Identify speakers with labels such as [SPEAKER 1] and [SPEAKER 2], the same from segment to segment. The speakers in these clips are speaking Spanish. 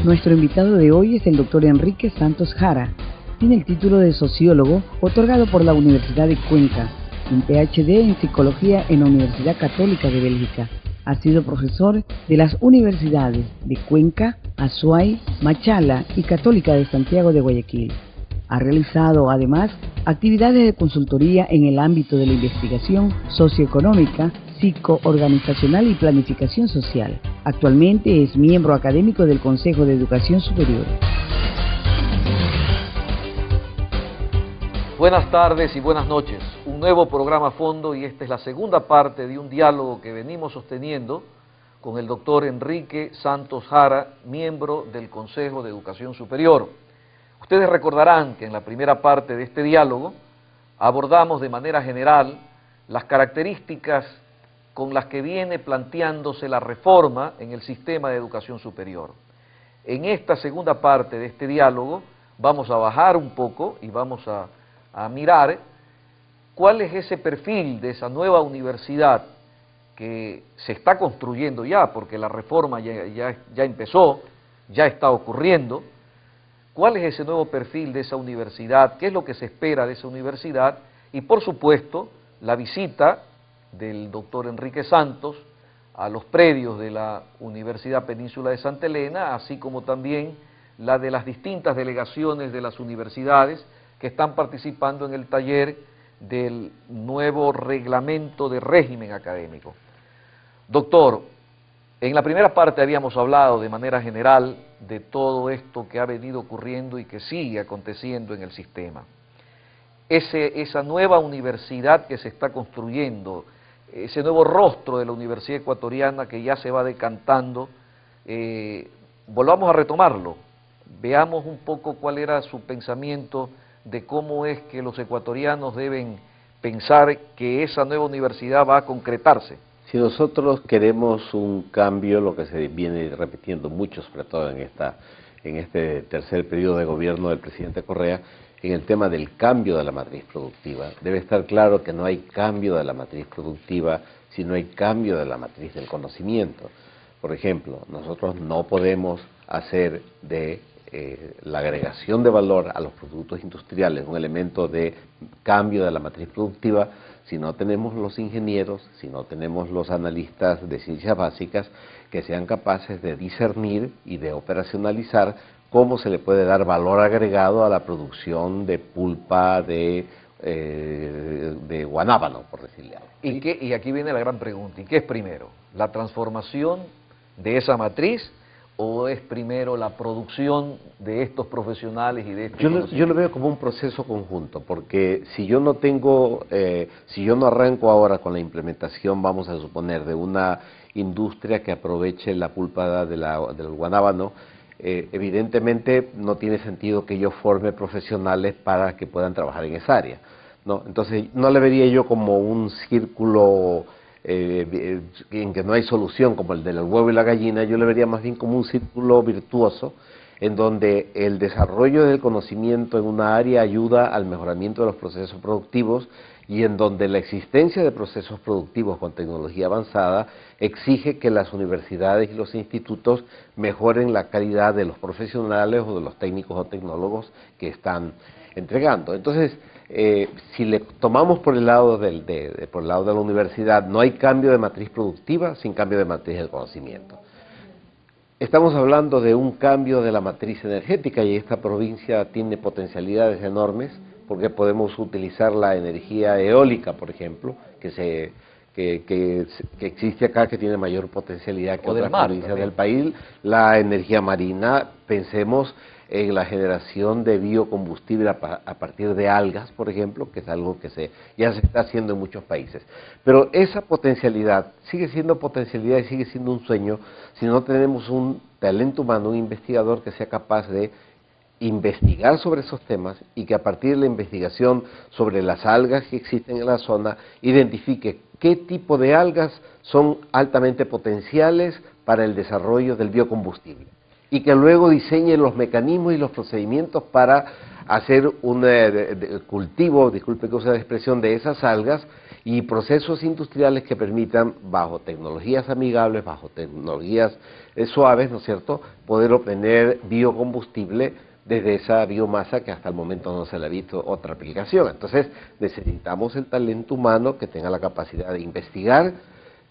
[SPEAKER 1] Nuestro invitado de hoy es el doctor Enrique Santos Jara. Tiene el título de sociólogo otorgado por la Universidad de Cuenca, un PhD en psicología en la Universidad Católica de Bélgica. Ha sido profesor de las universidades de Cuenca, Azuay, Machala y Católica de Santiago de Guayaquil. Ha realizado además actividades de consultoría en el ámbito de la investigación socioeconómica, psicoorganizacional y planificación social. Actualmente es miembro académico del Consejo de Educación Superior.
[SPEAKER 2] Buenas tardes y buenas noches. Un nuevo programa a fondo y esta es la segunda parte de un diálogo que venimos sosteniendo con el doctor Enrique Santos Jara, miembro del Consejo de Educación Superior. Ustedes recordarán que en la primera parte de este diálogo abordamos de manera general las características con las que viene planteándose la reforma en el sistema de educación superior. En esta segunda parte de este diálogo vamos a bajar un poco y vamos a mirar cuál es ese perfil de esa nueva universidad que se está construyendo ya, porque la reforma ya empezó, ya está ocurriendo. ¿Cuál es ese nuevo perfil de esa universidad? ¿Qué es lo que se espera de esa universidad? Y por supuesto, la visita del doctor Enrique Santos a los predios de la Universidad Península de Santa Elena, así como también la de las distintas delegaciones de las universidades que están participando en el taller del nuevo reglamento de régimen académico. Doctor, en la primera parte habíamos hablado de manera general de todo esto que ha venido ocurriendo y que sigue aconteciendo en el sistema. Esa nueva universidad que se está construyendo, ese nuevo rostro de la Universidad Ecuatoriana que ya se va decantando, volvamos a retomarlo, veamos un poco cuál era su pensamiento de cómo es que los ecuatorianos deben pensar que esa nueva universidad va a concretarse.
[SPEAKER 3] Si nosotros queremos un cambio, lo que se viene repitiendo mucho, sobre todo en este tercer periodo de gobierno del presidente Correa, en el tema del cambio de la matriz productiva, debe estar claro que no hay cambio de la matriz productiva si no hay cambio de la matriz del conocimiento. Por ejemplo, nosotros no podemos hacer de la agregación de valor a los productos industriales un elemento de cambio de la matriz productiva si no tenemos los ingenieros, si no tenemos los analistas de ciencias básicas que sean capaces de discernir y de operacionalizar cómo se le puede dar valor agregado a la producción de pulpa de guanábano, por decirle algo.
[SPEAKER 2] Y aquí viene la gran pregunta, ¿y qué es primero? ¿La transformación de esa matriz o es primero la producción de estos profesionales y de estos
[SPEAKER 3] Yo lo veo como un proceso conjunto, porque si yo no tengo, si yo no arranco ahora con la implementación, vamos a suponer, de una industria que aproveche la pulpa del guanábano, evidentemente no tiene sentido que yo forme profesionales para que puedan trabajar en esa área, ¿no? Entonces no le vería yo como un círculo en que no hay solución como el del huevo y la gallina, yo le vería más bien como un círculo virtuoso en donde el desarrollo del conocimiento en una área ayuda al mejoramiento de los procesos productivos y en donde la existencia de procesos productivos con tecnología avanzada exige que las universidades y los institutos mejoren la calidad de los profesionales o de los técnicos o tecnólogos que están entregando. Entonces, si le tomamos por el lado por el lado de la universidad, no hay cambio de matriz productiva sin cambio de matriz del conocimiento. Estamos hablando de un cambio de la matriz energética y esta provincia tiene potencialidades enormes porque podemos utilizar la energía eólica, por ejemplo, que existe acá, que tiene mayor potencialidad que otras provincias del país, la energía marina, pensemos en la generación de biocombustible a partir de algas, por ejemplo, que es algo que ya se está haciendo en muchos países. Pero esa potencialidad sigue siendo potencialidad y sigue siendo un sueño si no tenemos un talento humano, un investigador que sea capaz de investigar sobre esos temas y que a partir de la investigación sobre las algas que existen en la zona, identifique qué tipo de algas son altamente potenciales para el desarrollo del biocombustible y que luego diseñe los mecanismos y los procedimientos para hacer un cultivo, disculpe que use la expresión, de esas algas y procesos industriales que permitan, bajo tecnologías amigables, bajo tecnologías suaves, ¿no es cierto?, poder obtener biocombustible desde esa biomasa que hasta el momento no se le ha visto otra aplicación. Entonces, necesitamos el talento humano que tenga la capacidad de investigar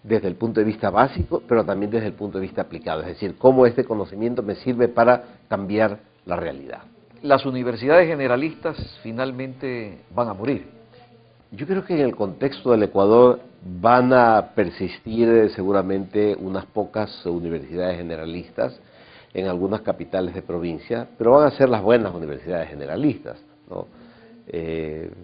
[SPEAKER 3] desde el punto de vista básico, pero también desde el punto de vista aplicado, es decir, cómo este conocimiento me sirve para cambiar la realidad.
[SPEAKER 2] Las universidades generalistas finalmente van a morir.
[SPEAKER 3] Yo creo que en el contexto del Ecuador van a persistir seguramente unas pocas universidades generalistas en algunas capitales de provincia, pero van a ser las buenas universidades generalistas, ¿no?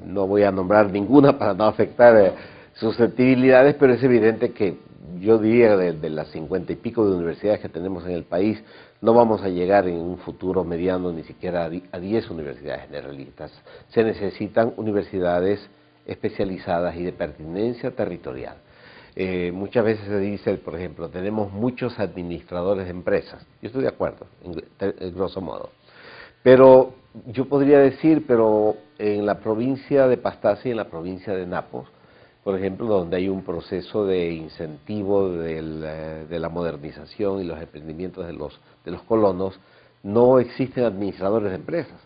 [SPEAKER 3] No voy a nombrar ninguna para no afectar susceptibilidades, pero es evidente que yo diría de las 50 y pico de universidades que tenemos en el país, no vamos a llegar en un futuro mediano ni siquiera a 10 universidades generalistas. Se necesitan universidades especializadas y de pertinencia territorial. Muchas veces se dice, por ejemplo, tenemos muchos administradores de empresas. Yo estoy de acuerdo, en grosso modo. Pero yo podría decir, pero en la provincia de Pastaza y en la provincia de Napo, por ejemplo, donde hay un proceso de incentivo de la modernización y los emprendimientos de los colonos, no existen administradores de empresas.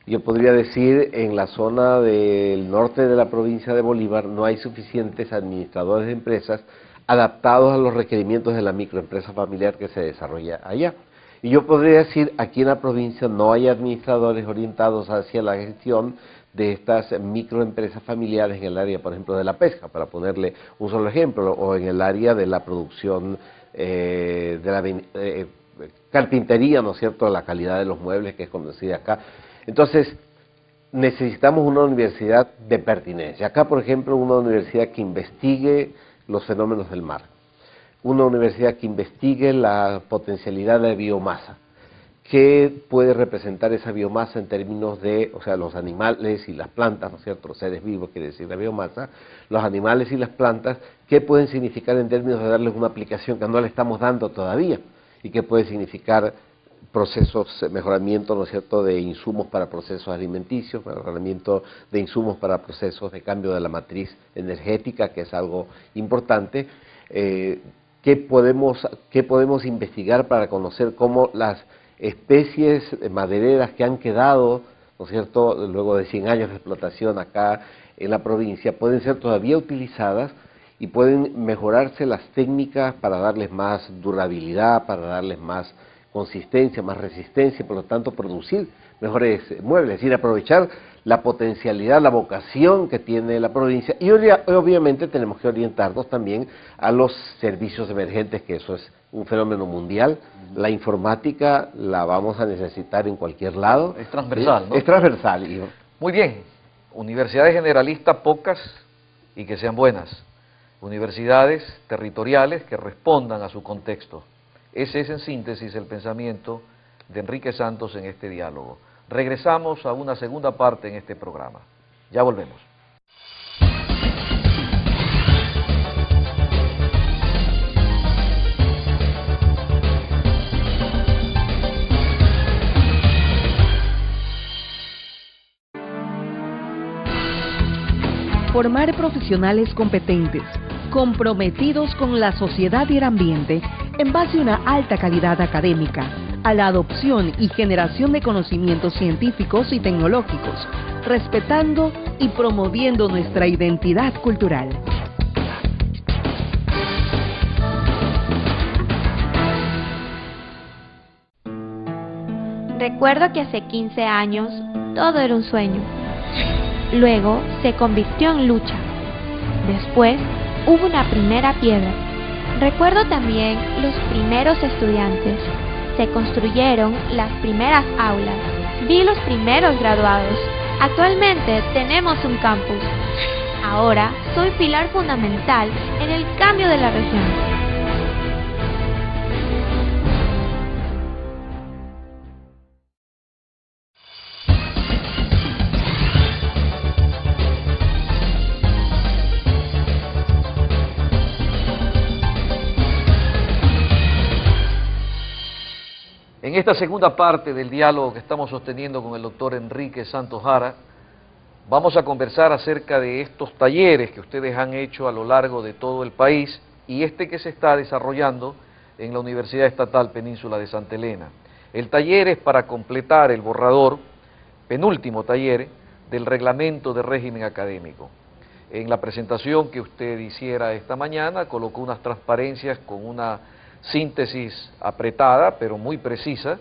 [SPEAKER 3] Yo podría decir, en la zona del norte de la provincia de Bolívar no hay suficientes administradores de empresas adaptados a los requerimientos de la microempresa familiar que se desarrolla allá. Y yo podría decir, aquí en la provincia no hay administradores orientados hacia la gestión de estas microempresas familiares en el área, por ejemplo, de la pesca, para ponerle un solo ejemplo, o en el área de la producción de la carpintería, ¿no es cierto?, la calidad de los muebles que es conocida acá. Entonces, necesitamos una universidad de pertinencia. Acá, por ejemplo, una universidad que investigue los fenómenos del mar, una universidad que investigue la potencialidad de biomasa. ¿Qué puede representar esa biomasa en términos de, o sea, los animales y las plantas, ¿no es cierto?, los seres vivos, quiere decir la biomasa, los animales y las plantas, ¿qué pueden significar en términos de darles una aplicación que no le estamos dando todavía? ¿Y qué puede significar procesos, mejoramiento, ¿no es cierto?, de insumos para procesos alimenticios, mejoramiento de insumos para procesos de cambio de la matriz energética, que es algo importante? ¿Qué podemos investigar para conocer cómo las especies madereras que han quedado, ¿no es cierto?, luego de 100 años de explotación acá en la provincia, pueden ser todavía utilizadas y pueden mejorarse las técnicas para darles más durabilidad, para darles más consistencia, más resistencia, por lo tanto producir mejores muebles, es decir, aprovechar la potencialidad, la vocación que tiene la provincia, y obviamente tenemos que orientarnos también a los servicios emergentes, que eso es un fenómeno mundial. La informática la vamos a necesitar en cualquier lado.
[SPEAKER 2] Es transversal, ¿no?
[SPEAKER 3] Es transversal.
[SPEAKER 2] Muy bien, universidades generalistas pocas y que sean buenas, universidades territoriales que respondan a su contexto. Ese es en síntesis el pensamiento de Enrique Santos en este diálogo. Regresamos a una segunda parte en este programa. Ya volvemos.
[SPEAKER 1] Formar profesionales competentes, comprometidos con la sociedad y el ambiente, en base a una alta calidad académica, a la adopción y generación de conocimientos científicos y tecnológicos, respetando y promoviendo nuestra identidad cultural.
[SPEAKER 4] Recuerdo que hace 15 años todo era un sueño. Luego se convirtió en lucha. Después hubo una primera piedra. Recuerdo también los primeros estudiantes. Se construyeron las primeras aulas. Vi los primeros graduados. Actualmente tenemos un campus. Ahora soy pilar fundamental en el cambio de la región.
[SPEAKER 2] En esta segunda parte del diálogo que estamos sosteniendo con el doctor Enrique Santos Jara, Vamos a conversar acerca de estos talleres que ustedes han hecho a lo largo de todo el país y este que se está desarrollando en la Universidad Estatal Península de Santa Elena. El taller es para completar el borrador, penúltimo taller, del reglamento de régimen académico. En la presentación que usted hiciera esta mañana, colocó unas transparencias con una síntesis apretada, pero muy precisa,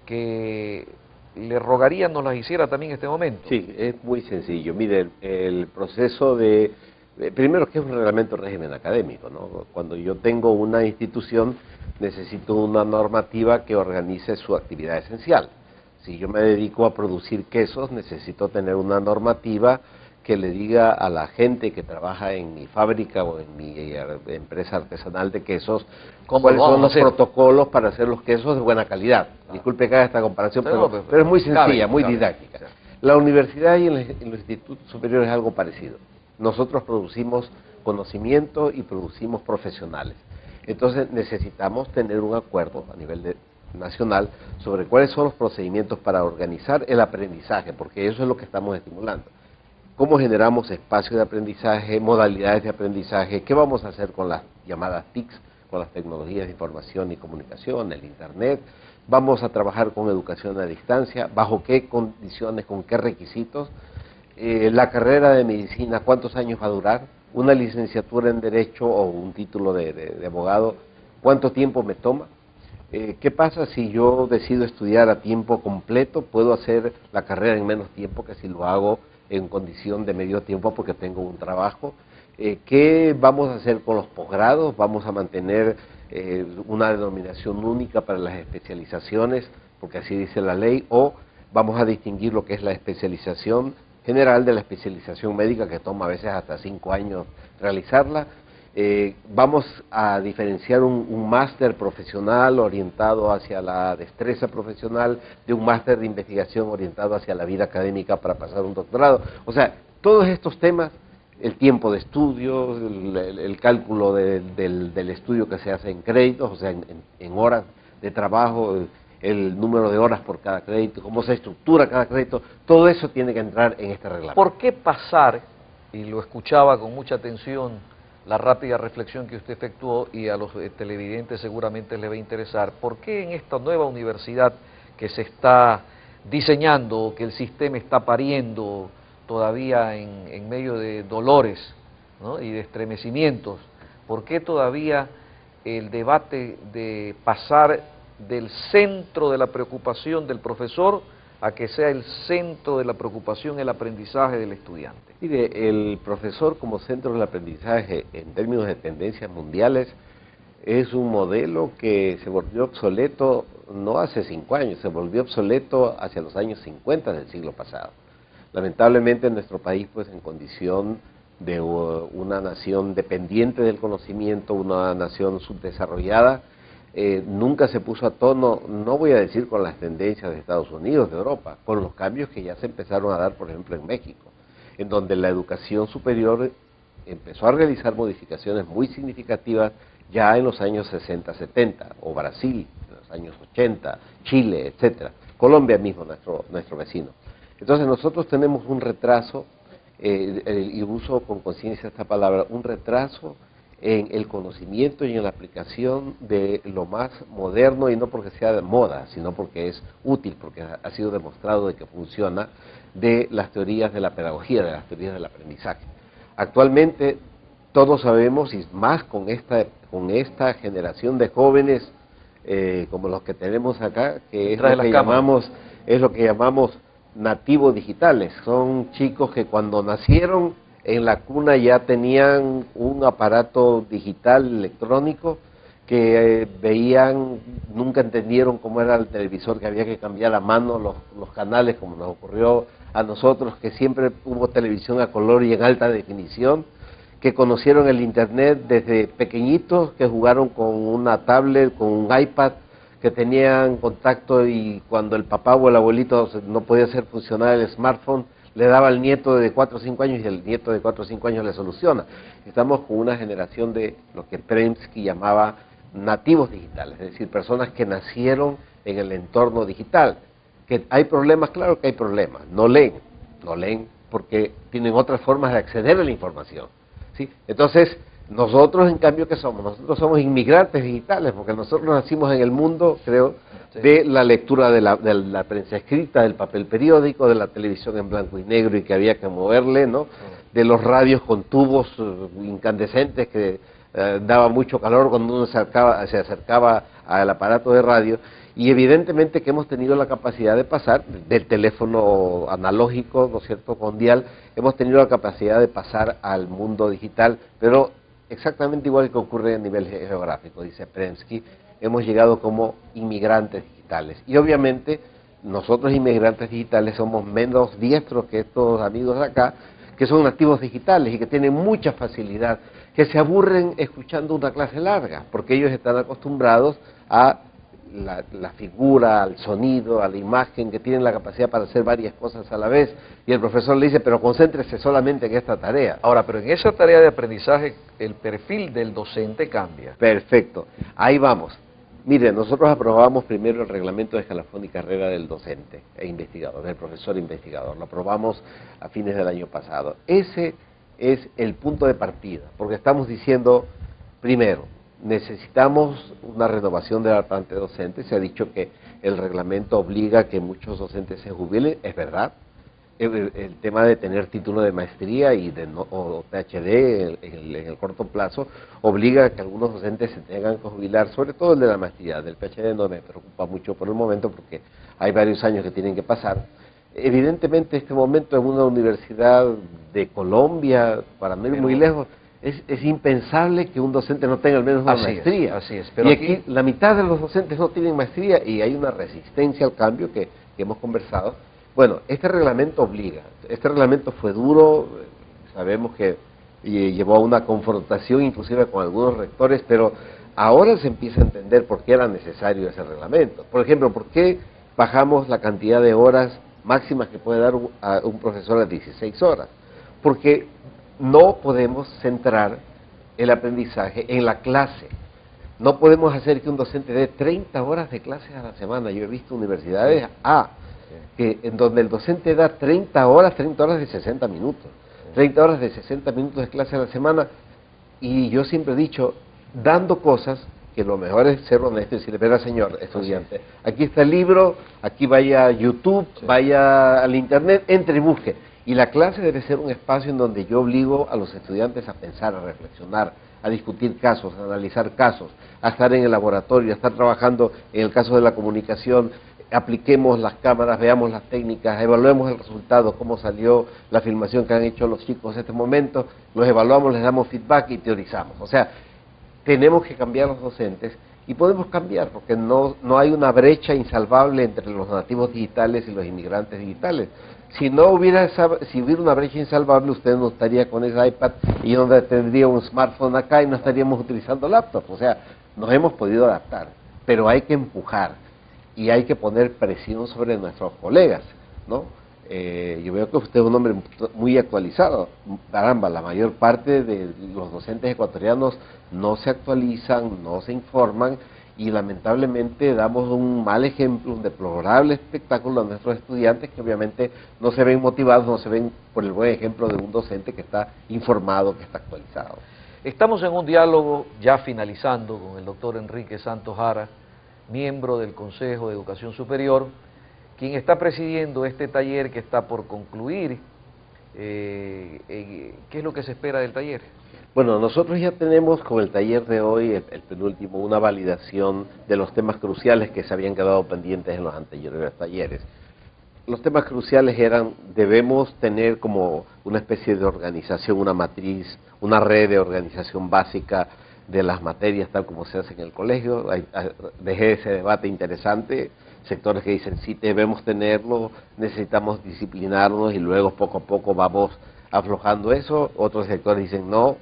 [SPEAKER 2] que le rogaría nos las hiciera también en este momento.
[SPEAKER 3] Sí, es muy sencillo. Mire, el proceso de... Primero, ¿qué es un reglamento de régimen académico, ¿no? Cuando yo tengo una institución, necesito una normativa que organice su actividad esencial. Si yo me dedico a producir quesos, necesito tener una normativa que le diga a la gente que trabaja en mi fábrica o en mi empresa artesanal de quesos cuáles son los protocolos para hacer los quesos de buena calidad. Disculpe que haga esta comparación, pero es muy sencilla, muy didáctica. La universidad y en los institutos superiores es algo parecido. Nosotros producimos conocimiento y producimos profesionales. Entonces necesitamos tener un acuerdo a nivel nacional sobre cuáles son los procedimientos para organizar el aprendizaje, porque eso es lo que estamos estimulando. ¿Cómo generamos espacios de aprendizaje, modalidades de aprendizaje? ¿Qué vamos a hacer con las llamadas TICs, con las tecnologías de información y comunicación, el Internet? ¿Vamos a trabajar con educación a distancia? ¿Bajo qué condiciones, con qué requisitos? La carrera de medicina, ¿cuántos años va a durar? Una licenciatura en Derecho o un título de abogado, ¿cuánto tiempo me toma? ¿Qué pasa si yo decido estudiar a tiempo completo? ¿Puedo hacer la carrera en menos tiempo que si lo hago en condición de medio tiempo porque tengo un trabajo? ¿Qué vamos a hacer con los posgrados? ¿Vamos a mantener una denominación única para las especializaciones, porque así dice la ley, o vamos a distinguir lo que es la especialización general de la especialización médica, que toma a veces hasta 5 años realizarla? Vamos a diferenciar un máster profesional orientado hacia la destreza profesional de un máster de investigación orientado hacia la vida académica para pasar un doctorado. O sea, todos estos temas, el tiempo de estudio, el cálculo del estudio que se hace en créditos, o sea, en horas de trabajo, el número de horas por cada crédito, cómo se estructura cada crédito, todo eso tiene que entrar en este reglamento.
[SPEAKER 2] ¿Por qué pasar, y lo escuchaba con mucha atención, la rápida reflexión que usted efectuó, y a los televidentes seguramente les va a interesar, ¿por qué en esta nueva universidad que se está diseñando, que el sistema está pariendo todavía en medio de dolores, ¿no?, y de estremecimientos, por qué todavía el debate de pasar del centro de la preocupación del profesor a que sea el centro de la preocupación el aprendizaje del estudiante?
[SPEAKER 3] Mire, el profesor como centro del aprendizaje en términos de tendencias mundiales es un modelo que se volvió obsoleto no hace 5 años, se volvió obsoleto hacia los años 50 del siglo pasado. Lamentablemente en nuestro país, pues en condición de una nación dependiente del conocimiento, una nación subdesarrollada, nunca se puso a tono, no voy a decir con las tendencias de Estados Unidos, de Europa, con los cambios que ya se empezaron a dar, por ejemplo, en México, en donde la educación superior empezó a realizar modificaciones muy significativas ya en los años 60, 70, o Brasil en los años 80, Chile, etcétera, Colombia mismo, nuestro vecino. Entonces nosotros tenemos un retraso, y uso con conciencia esta palabra, un retraso en el conocimiento y en la aplicación de lo más moderno, y no porque sea de moda, sino porque es útil, porque ha sido demostrado de que funciona, de las teorías de la pedagogía, de las teorías del aprendizaje. Actualmente todos sabemos, y más con esta generación de jóvenes como los que tenemos acá, que es lo que llamamos nativos digitales. Son chicos que cuando nacieron en la cuna ya tenían un aparato digital electrónico, que veían, nunca entendieron cómo era el televisor, que había que cambiar a mano los canales, como nos ocurrió a nosotros, que siempre hubo televisión a color y en alta definición, que conocieron el Internet desde pequeñitos, que jugaron con una tablet, con un iPad, que tenían contacto, y cuando el papá o el abuelito no podía hacer funcionar el smartphone, le daba al nieto de 4 o 5 años y el nieto de 4 o 5 años le soluciona. Estamos con una generación de lo que Prensky llamaba nativos digitales, es decir, personas que nacieron en el entorno digital. ¿Que hay problemas? Claro que hay problemas. No leen, porque tienen otras formas de acceder a la información, ¿sí? Entonces, nosotros, en cambio, ¿qué somos? Nosotros somos inmigrantes digitales, porque nosotros nacimos en el mundo, creo, de la lectura de la prensa escrita, del papel periódico, de la televisión en blanco y negro y que había que moverle, ¿no? De los radios con tubos incandescentes que daba mucho calor cuando uno se acercaba al aparato de radio, y evidentemente que hemos tenido la capacidad de pasar del teléfono analógico, ¿no es cierto?, con dial, hemos tenido la capacidad de pasar al mundo digital, pero exactamente igual que ocurre a nivel geográfico, dice Prensky, hemos llegado como inmigrantes digitales. Y obviamente nosotros inmigrantes digitales somos menos diestros que estos amigos de acá, que son nativos digitales y que tienen mucha facilidad, que se aburren escuchando una clase larga, porque ellos están acostumbrados a la figura, al sonido, a la imagen, que tienen la capacidad para hacer varias cosas a la vez, y el profesor le dice, pero concéntrese solamente en esta tarea.
[SPEAKER 2] Ahora, pero en esa tarea de aprendizaje, el perfil del docente cambia.
[SPEAKER 3] Perfecto, ahí vamos. Mire, nosotros aprobamos primero el reglamento de escalafón y carrera del docente e investigador, del profesor investigador, lo aprobamos a fines del año pasado. Ese es el punto de partida, porque estamos diciendo, primero, necesitamos una renovación de la planta docente. Se ha dicho que el reglamento obliga a que muchos docentes se jubilen, es verdad. El tema de tener título de maestría y o PhD en el corto plazo obliga a que algunos docentes se tengan que jubilar, sobre todo el de la maestría. Del PhD no me preocupa mucho por el momento porque hay varios años que tienen que pasar. Evidentemente, este momento en una universidad de Colombia, para no ir muy lejos, es impensable que un docente no tenga al menos una maestría.
[SPEAKER 2] Así es. Pero
[SPEAKER 3] y aquí la mitad de los docentes no tienen maestría y hay una resistencia al cambio que hemos conversado. Bueno, este reglamento obliga. Este reglamento fue duro, sabemos que llevó a una confrontación inclusive con algunos rectores, pero ahora se empieza a entender por qué era necesario ese reglamento. Por ejemplo, ¿por qué bajamos la cantidad de horas máximas que puede dar a un profesor a 16 horas? Porque no podemos centrar el aprendizaje en la clase. No podemos hacer que un docente dé 30 horas de clases a la semana. Yo he visto universidades en donde el docente da 30 horas de 60 minutos. 30 horas de 60 minutos de clase a la semana. Y yo siempre he dicho, dando cosas, que lo mejor es ser honesto y decirle, verá señor estudiante, aquí está el libro, aquí vaya a YouTube, vaya al internet, entre y busque. Y la clase debe ser un espacio en donde yo obligo a los estudiantes a pensar, a reflexionar, a discutir casos, a analizar casos, a estar en el laboratorio, a estar trabajando en el caso de la comunicación, apliquemos las cámaras, veamos las técnicas, evaluemos el resultado, cómo salió la filmación que han hecho los chicos en este momento, los evaluamos, les damos feedback y teorizamos. O sea, tenemos que cambiar los docentes y podemos cambiar porque no hay una brecha insalvable entre los nativos digitales y los inmigrantes digitales. Si hubiera una brecha insalvable, usted no estaría con ese iPad y yo no tendría un smartphone acá y no estaríamos utilizando laptops. O sea, nos hemos podido adaptar, pero hay que empujar y hay que poner presión sobre nuestros colegas, ¿no? Yo veo que usted es un hombre muy actualizado. Caramba, la mayor parte de los docentes ecuatorianos no se actualizan, no se informan y lamentablemente damos un mal ejemplo, un deplorable espectáculo a nuestros estudiantes que obviamente no se ven motivados, no se ven por el buen ejemplo de un docente que está informado, que está actualizado.
[SPEAKER 2] Estamos en un diálogo ya finalizando con el doctor Enrique Santos Jara, miembro del Consejo de Educación Superior, quien está presidiendo este taller que está por concluir. ¿Qué es lo que se espera del taller?
[SPEAKER 3] Bueno, nosotros ya tenemos con el taller de hoy, el penúltimo, una validación de los temas cruciales que se habían quedado pendientes en los anteriores talleres. Los temas cruciales eran, debemos tener como una especie de organización, una matriz, una red de organización básica de las materias tal como se hace en el colegio. Dejé ese debate interesante, sectores que dicen sí debemos tenerlo, necesitamos disciplinarnos y luego poco a poco vamos aflojando eso. Otros sectores dicen no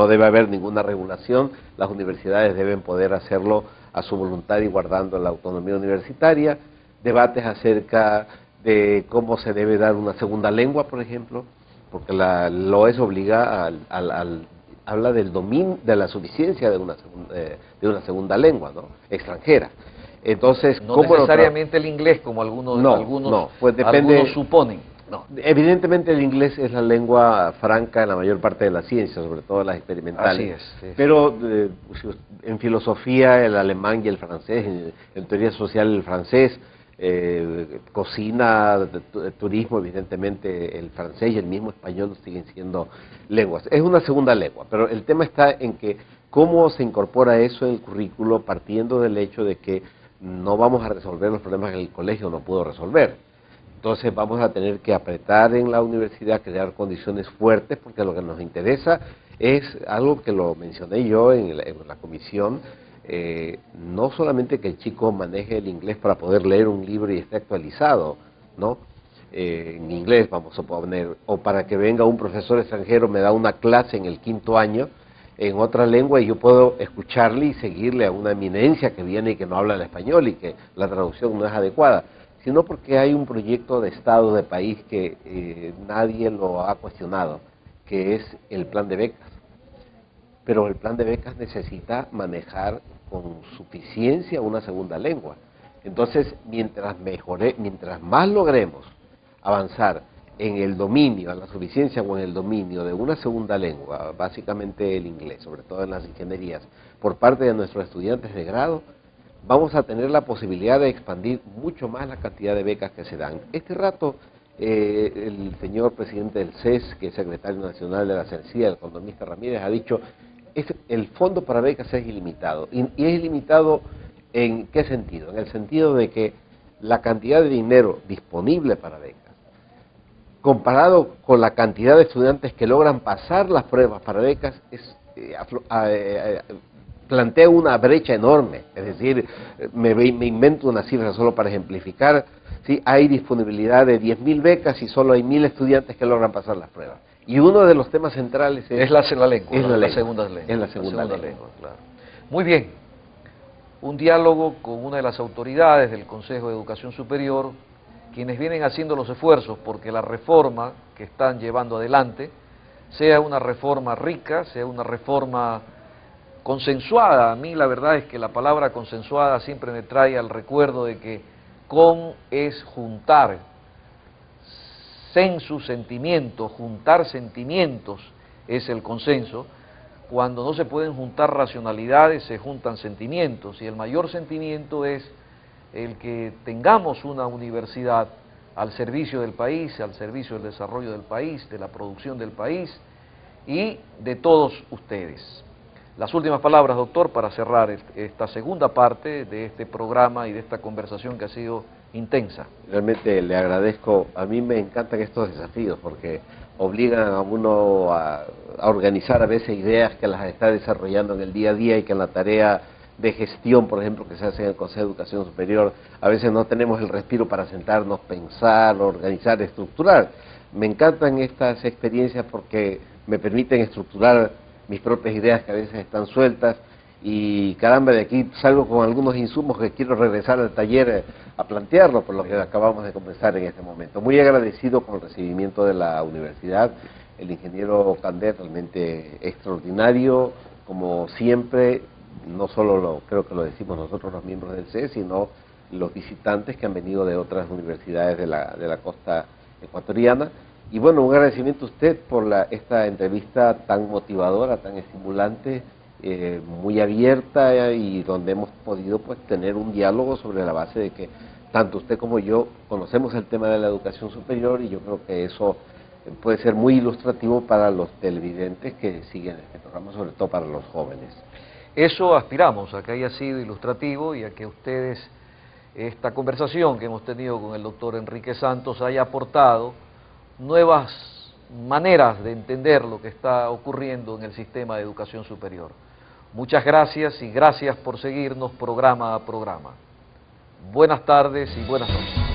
[SPEAKER 3] debe haber ninguna regulación, las universidades deben poder hacerlo a su voluntad y guardando la autonomía universitaria. Debates acerca de cómo se debe dar una segunda lengua, por ejemplo, porque la LOES obliga habla del dominio, de la suficiencia de una segunda lengua, ¿no?, extranjera. Entonces,
[SPEAKER 2] no necesariamente el inglés como algunos
[SPEAKER 3] pues depende,
[SPEAKER 2] suponen. No.
[SPEAKER 3] Evidentemente el inglés es la lengua franca en la mayor parte de las ciencias, sobre todo las experimentales.
[SPEAKER 2] Así es. Sí.
[SPEAKER 3] Pero en filosofía el alemán y el francés, en teoría social el francés, cocina, turismo, evidentemente el francés y el mismo español siguen siendo lenguas. Es una segunda lengua, pero el tema está en que cómo se incorpora eso en el currículo partiendo del hecho de que no vamos a resolver los problemas que el colegio no pudo resolver. Entonces vamos a tener que apretar en la universidad, crear condiciones fuertes, porque lo que nos interesa es algo que lo mencioné yo en la comisión, no solamente que el chico maneje el inglés para poder leer un libro y esté actualizado, ¿no? En inglés, vamos a poner, o para que venga un profesor extranjero, me da una clase en el 5º año, en otra lengua, y yo puedo escucharle y seguirle a una eminencia que viene y que no habla el español y que la traducción no es adecuada, sino porque hay un proyecto de Estado, de país, que nadie lo ha cuestionado, que es el plan de becas. Pero el plan de becas necesita manejar con suficiencia una segunda lengua. Entonces, mientras más logremos avanzar en el dominio, en la suficiencia o en el dominio de una segunda lengua, básicamente el inglés, sobre todo en las ingenierías, por parte de nuestros estudiantes de grado, vamos a tener la posibilidad de expandir mucho más la cantidad de becas que se dan. Este rato, el señor presidente del CES, que es secretario nacional de la CENCIA, el economista Ramírez, ha dicho el fondo para becas es ilimitado. Y es ilimitado ¿en qué sentido? En el sentido de que la cantidad de dinero disponible para becas, comparado con la cantidad de estudiantes que logran pasar las pruebas para becas, plantea una brecha enorme. Es decir, me invento una cifra solo para ejemplificar, ¿sí? Hay disponibilidad de 10.000 becas y solo hay 1.000 estudiantes que logran pasar las pruebas. Y uno de los temas centrales es
[SPEAKER 2] la lengua,
[SPEAKER 3] es la
[SPEAKER 2] segunda lengua.
[SPEAKER 3] Es la segunda lengua.
[SPEAKER 2] Claro. Muy bien. Un diálogo con una de las autoridades del Consejo de Educación Superior, quienes vienen haciendo los esfuerzos porque la reforma que están llevando adelante sea una reforma rica, sea una reforma consensuada. A mí la verdad es que la palabra consensuada siempre me trae al recuerdo de que con es juntar sensus, sentimientos, juntar sentimientos es el consenso. Cuando no se pueden juntar racionalidades, se juntan sentimientos, y el mayor sentimiento es el que tengamos una universidad al servicio del país, al servicio del desarrollo del país, de la producción del país y de todos ustedes. Las últimas palabras, doctor, para cerrar esta segunda parte de este programa y de esta conversación que ha sido intensa.
[SPEAKER 3] Realmente le agradezco. A mí me encantan estos desafíos porque obligan a uno a organizar a veces ideas que las está desarrollando en el día a día y que en la tarea de gestión, por ejemplo, que se hace en el Consejo de Educación Superior, a veces no tenemos el respiro para sentarnos, pensar, organizar, estructurar. Me encantan estas experiencias porque me permiten estructurar mis propias ideas que a veces están sueltas, y caramba, de aquí salgo con algunos insumos que quiero regresar al taller a plantearlo, por lo que acabamos de conversar en este momento. Muy agradecido con el recibimiento de la universidad, el ingeniero Candet, realmente extraordinario, como siempre, no solo creo que lo decimos nosotros los miembros del CES, sino los visitantes que han venido de otras universidades de la costa ecuatoriana. Y bueno, un agradecimiento a usted por esta entrevista tan motivadora, tan estimulante, muy abierta, y donde hemos podido pues tener un diálogo sobre la base de que tanto usted como yo conocemos el tema de la educación superior, y yo creo que eso puede ser muy ilustrativo para los televidentes que siguen este programa, sobre todo para los jóvenes.
[SPEAKER 2] Eso aspiramos, a que haya sido ilustrativo y a que ustedes, esta conversación que hemos tenido con el doctor Enrique Santos, haya aportado nuevas maneras de entender lo que está ocurriendo en el sistema de educación superior. Muchas gracias y gracias por seguirnos programa a programa. Buenas tardes y buenas noches.